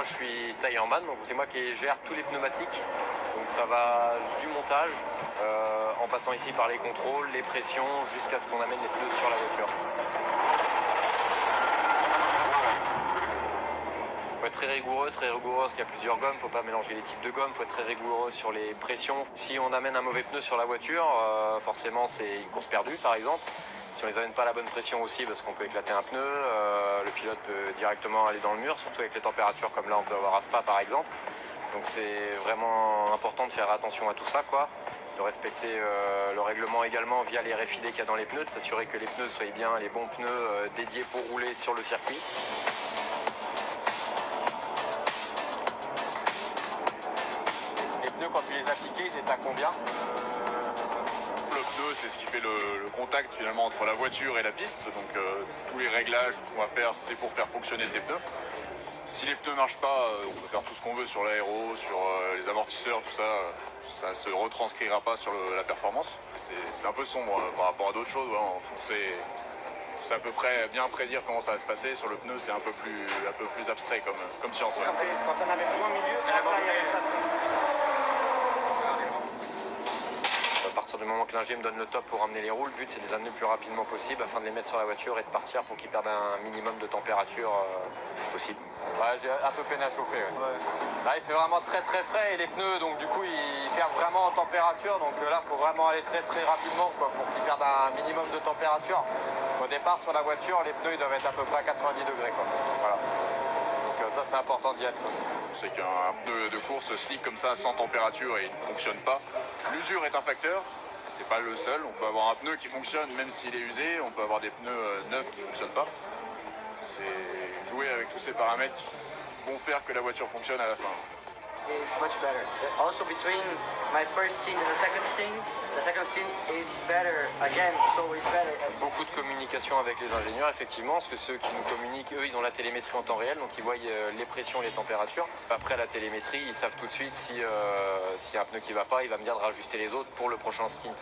moi je suis taillerman, donc c'est moi qui gère tous les pneumatiques. Donc ça va du montage, en passant ici par les contrôles, les pressions, jusqu'à ce qu'on amène les pneus sur la voiture. Faut être très rigoureux parce qu'il y a plusieurs gommes, faut pas mélanger les types de gommes, faut être très rigoureux sur les pressions. Si on amène un mauvais pneu sur la voiture, forcément c'est une course perdue par exemple. Si on les amène pas à la bonne pression aussi, parce qu'on peut éclater un pneu, le pilote peut directement aller dans le mur, surtout avec les températures comme là on peut avoir à Spa par exemple. Donc c'est vraiment important de faire attention à tout ça, quoi. De respecter le règlement également via les RFID qu'il y a dans les pneus, de s'assurer que les pneus soient bien les bons pneus dédiés pour rouler sur le circuit. Les pneus, quand tu les appliquais, ils étaient à combien? Le pneu, c'est ce qui fait le contact finalement entre la voiture et la piste. Donc tous les réglages qu'on va faire, c'est pour faire fonctionner ces pneus. Si les pneus ne marchent pas, on peut faire tout ce qu'on veut sur l'aéro, sur les amortisseurs, tout ça. Ça ne se retranscrira pas sur la performance. C'est un peu sombre par rapport à d'autres choses. Voilà, on sait à peu près bien prédire comment ça va se passer. Sur le pneu, c'est un peu plus abstrait comme science. Ouais. Quand on avait besoin au milieu, À partir du moment que l'ingé me donne le top pour ramener les roues, le but c'est de les amener le plus rapidement possible afin de les mettre sur la voiture et de partir pour qu'ils perdent un minimum de température possible. Ouais, j'ai un peu peine à chauffer. Ouais. Là il fait vraiment très frais et les pneus donc du coup ils perdent vraiment en température, donc là il faut vraiment aller très rapidement quoi, pour qu'ils perdent un minimum de température. Au départ sur la voiture les pneus ils doivent être à peu près à 90 degrés quoi. Voilà. Donc ça c'est important d'y être. C'est qu'un pneu de course slick comme ça sans température et il ne fonctionne pas. L'usure est un facteur, c'est pas le seul. On peut avoir un pneu qui fonctionne même s'il est usé, on peut avoir des pneus neufs qui ne fonctionnent pas. C'est jouer avec tous ces paramètres qui vont faire que la voiture fonctionne à la fin. it's much better. Also between my first stint and the second stint it's better. Again, it's always better. Beaucoup de communication avec les ingénieurs, effectivement, parce que ceux qui nous communiquent, eux, ils ont la télémétrie en temps réel, donc ils voient les pressions, les températures. Après la télémétrie, ils savent tout de suite s'il y a un pneu qui va pas, il va me dire de rajuster les autres pour le prochain stint.